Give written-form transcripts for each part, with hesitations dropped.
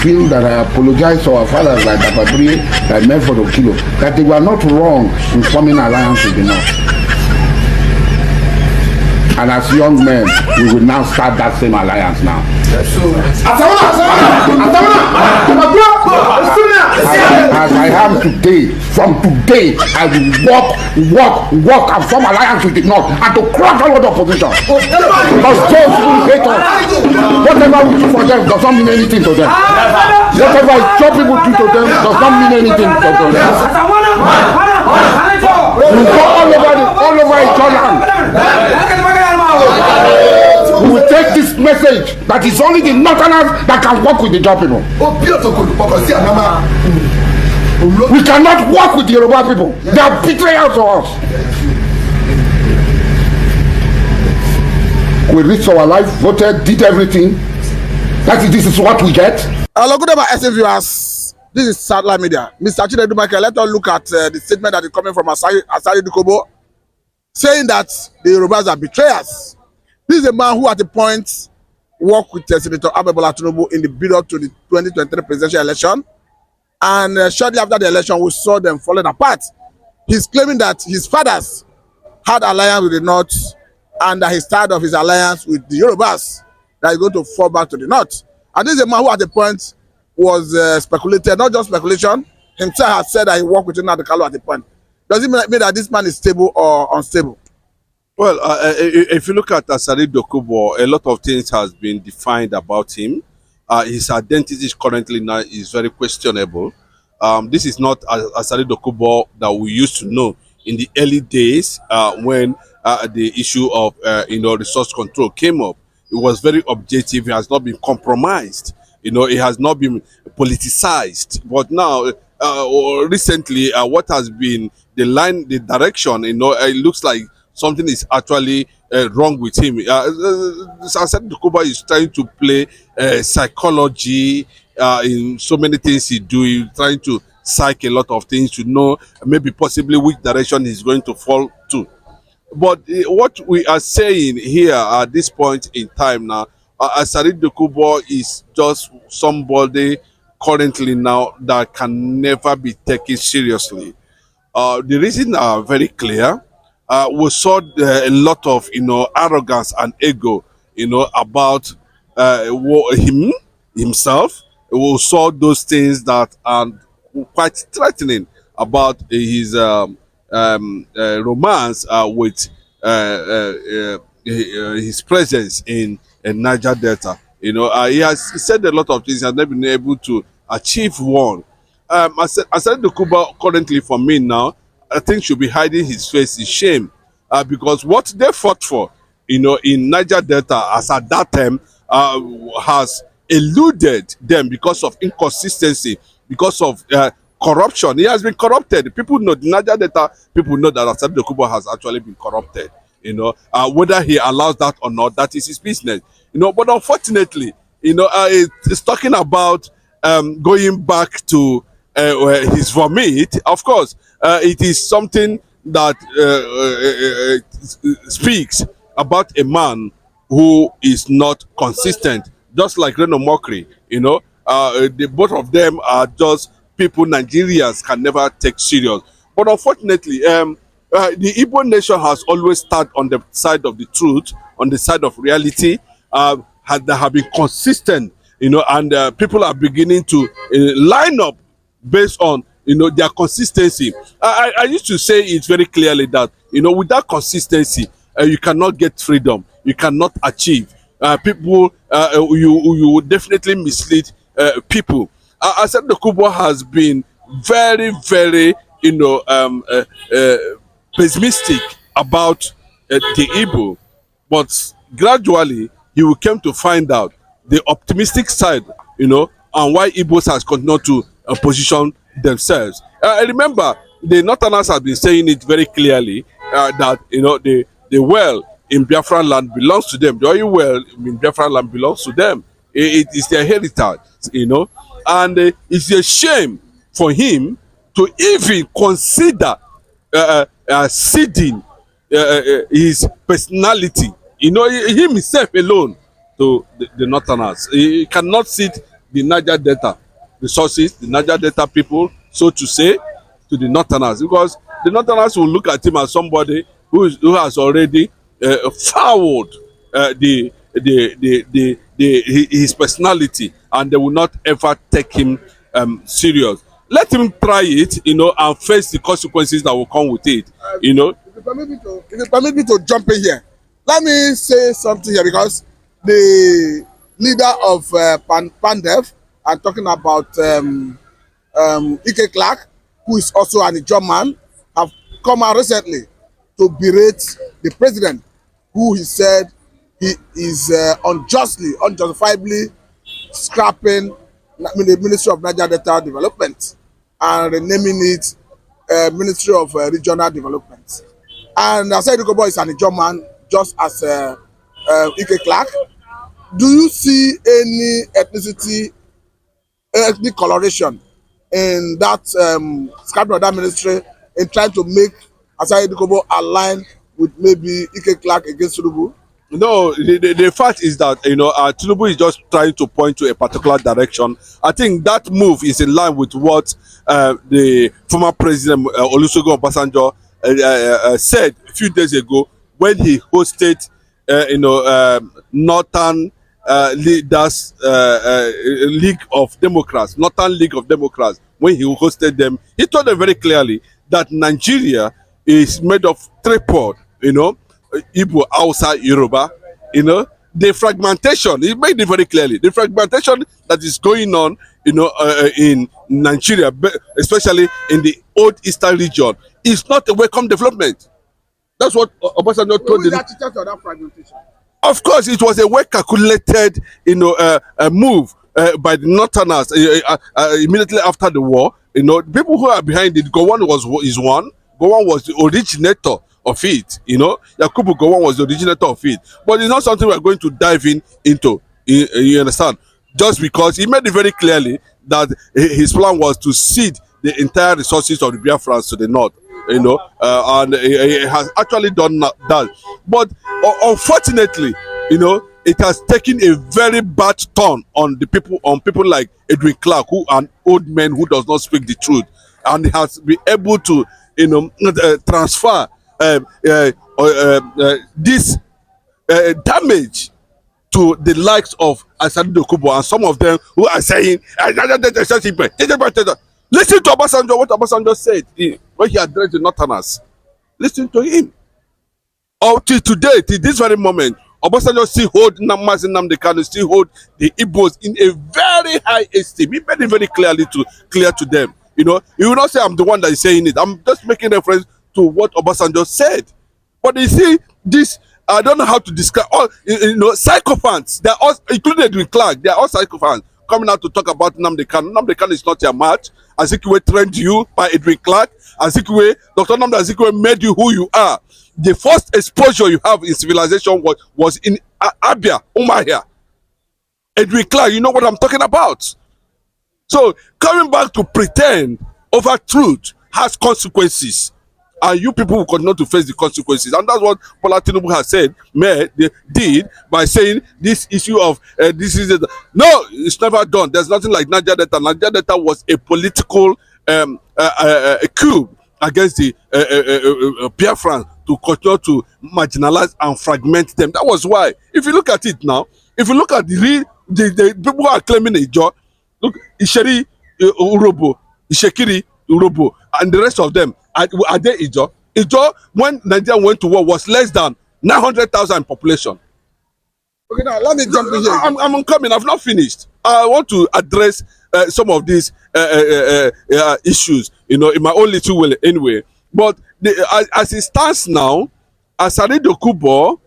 Feel that I apologize to our fathers like Dababri, like Medford Okilo, that they were not wrong in forming alliance with the North. And as young men, we will now start that same alliance now. As I am today, from today, I will walk and form alliance with the North and to crush all of the opposition. Because those who hate us, whatever we do for them does not mean anything to them. Whatever some people do to them does not mean anything to them. We go all over each other. We will take this message that it's only the Northerners that can work with the Jaw people. We cannot work with the Yoruba people. They are betrayals to us. We risked our life, voted, did everything. This is what we get. Hello, good day, my SM viewers. This is Satellite Media. Mr. Chinedu Michael, let us look at the statement that is coming from Asari Dukobo, saying that the Yorubas are betrayers. This is a man who at the point worked with Senator Tinubu in the build-up to the 2023 presidential election. And shortly after the election, we saw them falling apart. He's claiming that his fathers had alliance with the North and that he's tired of his alliance with the Yorubas, that he's going to fall back to the North. And this is a man who at the point was speculated, not just speculation, himself has said that he worked with Nnamdi Kanu at the point. Does it mean that this man is stable or unstable? Well, if you look at Asari Dukobo, a lot of things has been defined about him. His identity currently now is very questionable. This is not Asari Dukobo that we used to know in the early days when the issue of resource control came up. It was very objective. It has not been compromised. It has not been politicized. But now, recently, what has been the direction, it looks like something is actually wrong with him. Asari Dukobo is trying to play psychology in so many things he do. He's trying to psych a lot of things to know maybe possibly which direction he's going to fall to. But what we are saying here at this point in time now, Asari Dukobo is just somebody currently now that can never be taken seriously. The reasons are very clear. We saw a lot of arrogance and ego about himself. We saw those things that are quite threatening about his romance with his presence in Niger Delta. He has said a lot of things and never been able to achieve one. I said Dukobo currently for me now, I think should be hiding his face in shame because what they fought for, in Niger Delta as at that time has eluded them because of inconsistency, because of corruption. He has been corrupted. People know the Niger Delta. People know that Asari Dukobo has actually been corrupted. Whether he allows that or not, that is his business. But unfortunately, it's talking about going back to his vomit. Of course, it is something that speaks about a man who is not consistent, just like Reno Mokri. The both of them are just people Nigerians can never take serious. But unfortunately, the Igbo nation has always stood on the side of the truth, on the side of reality, that have been consistent, and people are beginning to line up based on their consistency. I used to say it very clearly that without consistency you cannot get freedom, you cannot achieve. People, you would definitely mislead people. Asari Dukobo has been very, very pessimistic about the Igbo, but gradually he will come to find out the optimistic side, and why Igbos has continued to position themselves. I remember the Northerners have been saying it very clearly that the well in Biafran land belongs to them. The oil well in Biafran land belongs to them. It is their heritage, and it's a shame for him to even consider ceding his personality, himself alone to the Northerners. He cannot cede the Niger Delta resources, the Niger Delta people, so to say, to the Northerners, because the Northerners will look at him as somebody who has already fouled his personality, and they will not ever take him serious. Let him try it, and face the consequences that will come with it. If you permit me to jump in here, let me say something here, because the leader of Pandef, I'm talking about Ike Clark, who is also an Ijaw man, have come out recently to berate the president, who he said he is unjustifiably scrapping the Ministry of Niger Delta Development and renaming it Ministry of Regional Development. And Asari Dukobo is an Ijaw man, just as Ike Clark. Do you see any ethnic coloration in that scrapping of that ministry, in trying to make Asari Dukobo align with maybe Ike Clark against Tinubu? No, the fact is that Tinubu is just trying to point to a particular direction. I think that move is in line with what the former president Olusegun Obasanjo said a few days ago when he hosted Northern Leaders League of Democrats, Northern League of Democrats. When he hosted them, he told them very clearly that Nigeria is made of tripod, Igbo, Hausa, Yoruba. The fragmentation, he made it very clearly. The fragmentation that is going on, in Nigeria, especially in the old eastern region, is not a welcome development. That's what Obasanjo told them. That fragmentation? Of course, it was a well calculated, move by the Northerners immediately after the war. People who are behind it. Gowon is one. Gowon was the originator of it. Yakubu Gowon was the originator of it. But it's not something we are going to dive into. You understand? Just because he made it very clearly that his plan was to cede the entire resources of the Biafrans to the north. And he has actually done that. But unfortunately, it has taken a very bad turn on people like Edwin Clark, who are an old man who does not speak the truth, and has been able to transfer this damage to the likes of Asari Dukobo and some of them who are saying, listen to Obasanjo, what Obasanjo said when he addressed the Northerners. Listen to him. Till today, till this very moment, Obasanjo still hold Mazi Nnamdi Kanu, still hold the Igbos in a very high esteem. He made it very clear to them. You will not say I'm the one that is saying it. I'm just making reference to what Obasanjo said. But you see, this, I don't know how to describe, all psychopaths, they're all, including Edwin Clark, they're all psychopaths coming out to talk about Nnamdi Kanu. Nnamdi Kanu is not your match. Azikiwe trained you by Edwin Clark. Azikiwe, Dr. Nnamdi Azikiwe made you who you are. The first exposure you have in civilization was in Abia, Umahia. Edwin Clark, you know what I'm talking about. So coming back to pretend over truth has consequences, and you people will continue to face the consequences. And that's what Bola Tinubu has said, they did by saying this issue of this is it. No, it's never done. There's nothing like Niger Delta. Niger Delta was a political coup against the Biafrans to continue to marginalize and fragment them. That was why. If you look at it now, if you look at the people who are claiming a job, look, Isheri Urobo, Ishekiri Urobo, and the rest of them, are they Ijaw? Ijaw, when Nigeria went to war, was less than 900,000 population. Okay, now let me jump in here. I'm coming. I've not finished. I want to address some of these issues, in my own little way anyway. But as it stands now, Asari Dukobo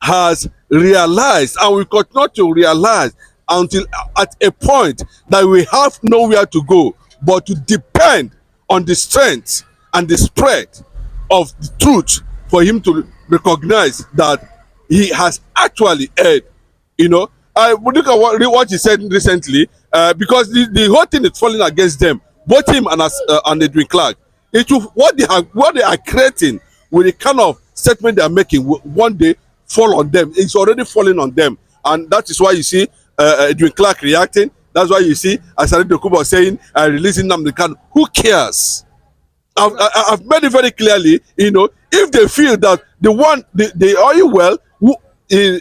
has realized, and we continue to realize until at a point that we have nowhere to go but to depend on the strength and the spread of the truth for him to recognize that he has actually erred. I look at what he said recently, because the whole thing is falling against them, both him and Edwin Clark. What they are creating with the kind of statement they are making will one day fall on them. It's already falling on them, and that is why you see Edwin Clark reacting. That's why you see Asari Dukobo saying releasing Nnamdi Kanu. Who cares? I've made it very clearly, you know, if they feel that the oil well in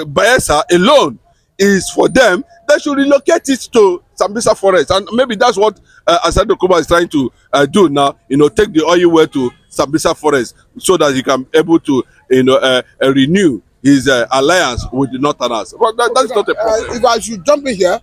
Bayelsa alone is for them, they should relocate it to Sambisa Forest, and maybe that's what Asari Dukobo is trying to do now. You know, take the oil well to Sambisa Forest so that he can be able to, you know, renew his alliance with the Northerners. But that's not a problem. If I should jump in here,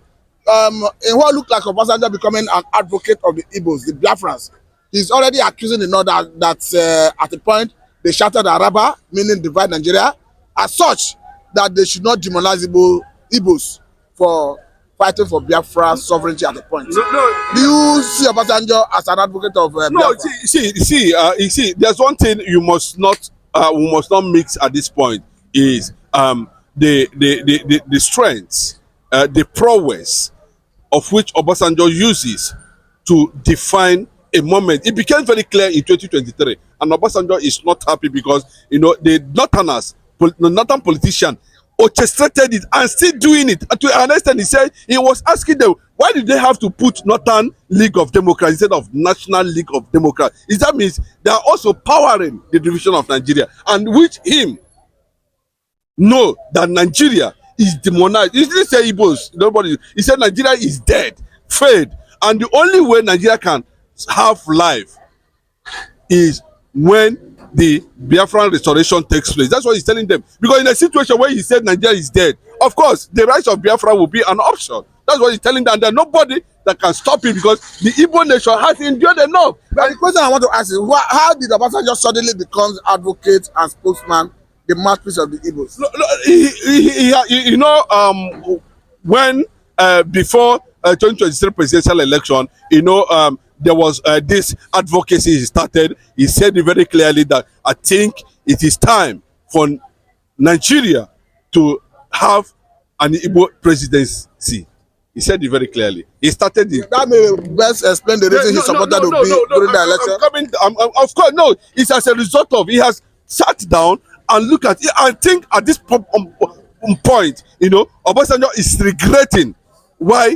in what looked like Obasanjo becoming an advocate of the Igbos, the Biafrans, he's already accusing the North that at the point they shouted Araba, meaning divide Nigeria, as such that they should not demonize Igbos for fighting for Biafra sovereignty at the point. Do you see Obasanjo as an advocate of Biafra? No, see, there's one thing we must not mix at this point is the strengths, the prowess of which Obasanjo uses to define a moment. It became very clear in 2023, and Obasanjo is not happy because, you know, the northern politician orchestrated it and still doing it. And to an extent, he said he was asking them, why did they have to put Northern League of Democrats instead of National League of Democrats? Is that means they are also powering the division of Nigeria, and which him know that Nigeria is demonized. He didn't say Igbos, nobody. He said Nigeria is dead, failed, and the only way Nigeria can have life is when the Biafran restoration takes place. That's what he's telling them. Because in a situation where he said Nigeria is dead, of course, the rise of Biafra will be an option. That's what he's telling them. There's nobody that can stop it because the Igbo nation has endured enough. But the question I want to ask is, how did Obasanjo suddenly become advocate and spokesman, the mouthpiece of the Igbos? You know, when before 2023 presidential election, you know, there was this advocacy he started. He said it very clearly that I think it is time for Nigeria to have an Igbo presidency. He said it very clearly. He started it. That may best explain the reason he supported Obi during the election. Of course, no. It's as a result of he has sat down and look at it. I think at this point, you know, Obasanjo is regretting why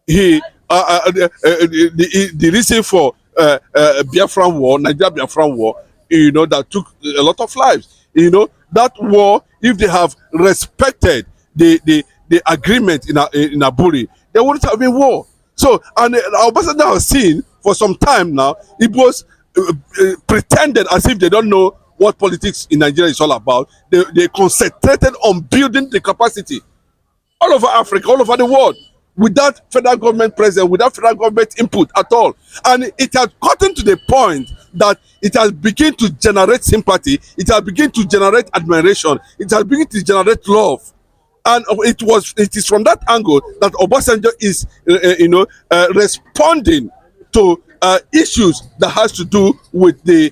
he the reason for Biafran war, Nigeria Biafran war, you know, that took a lot of lives. You know, that war, if they have respected the agreement in Aburi, there wouldn't have been war. So, and Obasanjo has seen for some time now, it was pretended as if they don't know what politics in Nigeria is all about. They concentrated on building the capacity all over Africa, all over the world, without federal government presence, without federal government input at all. And it has gotten to the point that it has begun to generate sympathy, it has begun to generate admiration, it has begun to generate love. And it is from that angle that Obasanjo is, responding to issues that has to do with the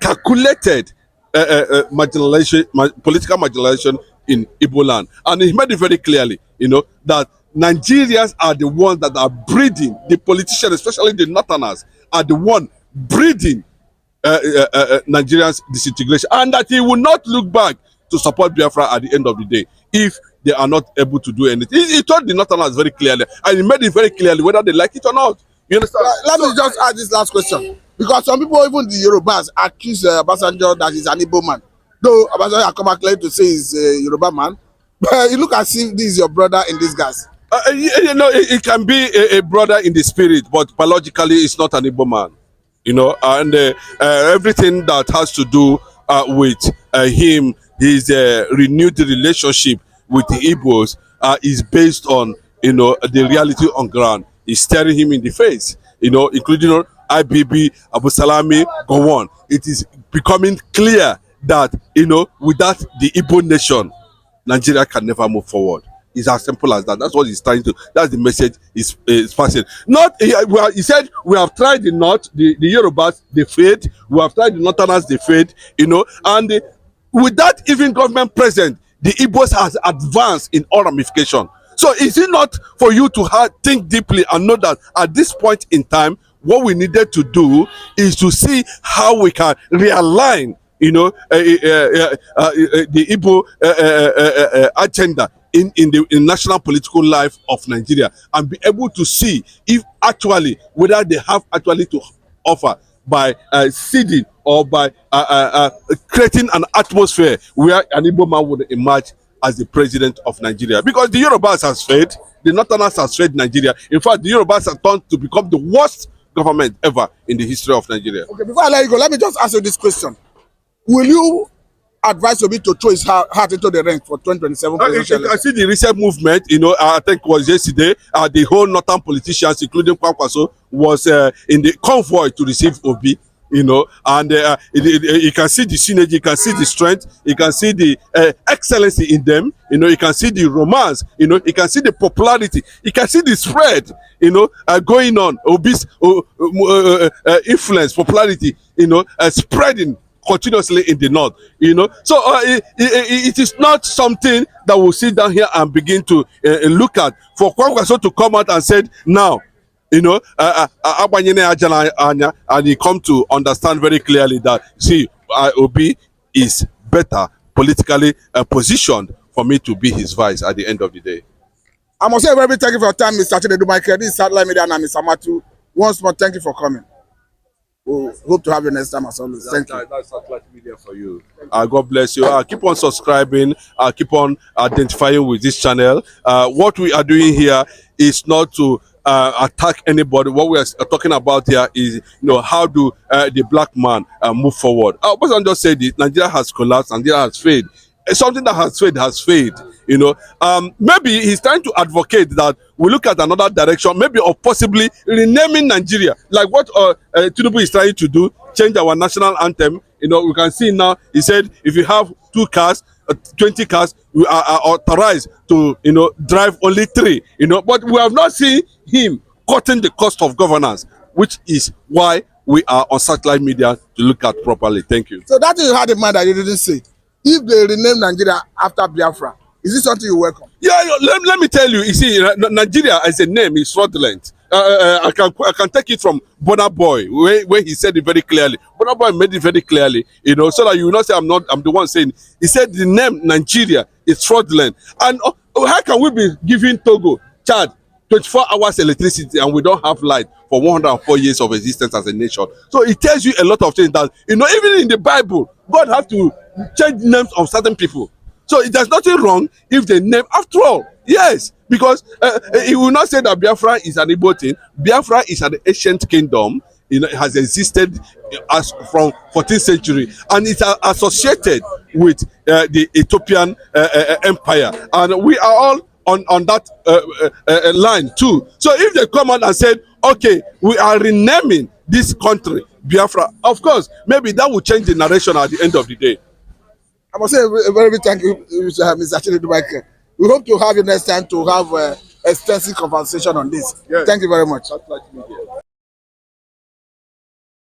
calculated political marginalization in Igbo land. And he made it very clearly, you know, that Nigerians are the ones that are breeding, the politicians, especially the Northerners, are the one breeding Nigerians' disintegration, and that he will not look back to support Biafra at the end of the day if they are not able to do anything. He told the Northerners very clearly, and he made it very clearly whether they like it or not. You understand? Let me just ask this last question, because some people, even the Yorubas, accuse Obasanjo that he's an Igbo man. Though Obasanjo has come back clearly to say he's a Yoruba man, but you look as if this is your brother in disguise. You know, it can be a brother in the spirit, but biologically, it's not an Igbo man. You know, and everything that has to do with him, his renewed relationship with the Igbos is based on, you know, the reality on ground. He's staring him in the face, you know, including IBB, Abu Salami, go on. It is becoming clear that, you know, without the Igbo nation, Nigeria can never move forward. It's as simple as that. That's what he's trying to, that's the message he's passing. Not, he said, we have tried the North, the Yorubas, they failed. We have tried the Northerners, they failed, you know, and without even government present, the Igbos has advanced in all ramification. So is it not for you to think deeply and know that at this point in time, what we needed to do is to see how we can realign the Igbo agenda in the national political life of Nigeria, and be able to see if actually whether they have actually to offer by seeding or by creating an atmosphere where an Igbo man would emerge as the president of Nigeria. Because the Yorubas has failed, the Northerners has failed Nigeria. In fact, the Yorubas have turned to become the worst government ever in the history of Nigeria. Okay, before I let you go, let me just ask you this question. Will you advise Obi to throw his heart into the ring for 2027 presidential? I see the recent movement, I think it was yesterday, the whole northern politicians, including Kwankwaso, was in the convoy to receive Obi, and you can see the synergy, you can see the strength, you can see the excellency in them, you can see the romance, you can see the popularity, you can see the spread, going on, Obi's influence, popularity, spreading continuously in the north, so it is not something that we'll sit down here and begin to look at. For Kwankwaso to come out and said now, and he come to understand very clearly that see, Obi is better politically positioned for me to be his vice at the end of the day. I must say very thank you for your time, Mr. Chinedu Michael. This is Satellite Media and Mr. Matu. Once more, thank you for coming. We'll hope to have you next time as always. Thank you. That's Satellite Media for you. God bless you. Keep on subscribing. Keep on identifying with this channel. What we are doing here is not to attack anybody. What we are talking about here is, how do the black man move forward. Obasanjo said it. Nigeria has collapsed. Nigeria has failed. Something that has failed. Maybe he's trying to advocate that we look at another direction, maybe of possibly renaming Nigeria, like what Tinubu is trying to do, change our national anthem. We can see now, he said, if you have 2 cars, 20 cars, we are authorized to, drive only 3, but we have not seen him cutting the cost of governance, which is why we are on Satellite Media to look at properly. Thank you. So that is you had in mind that you didn't say. If they rename Nigeria after Biafra, is this something you welcome? Yeah, let me tell you. You see, Nigeria as a name is fraudulent. I can take it from Burna Boy, where he said it very clearly. Burna Boy made it very clearly, so that you will not say I'm the one saying. He said the name Nigeria is fraudulent. And how can we be giving Togo, Chad, 24 hours electricity and we don't have light for 104 years of existence as a nation? So it tells you a lot of things that, even in the Bible, God has to change names of certain people. So there's nothing wrong if they name, after all, yes, because he will not say that Biafra is an Igbo thing. Biafra is an ancient kingdom. It has existed as from 14th century, and it's associated with the Ethiopian empire, and we are all on that line too. So if they come out and said, okay, we are renaming this country Biafra, of course, maybe that will change the narration at the end of the day. I must say a very big thank you, Mr. Chinedu Michael. We hope to have you next time to have extensive conversation on this. Yes. Thank you very much.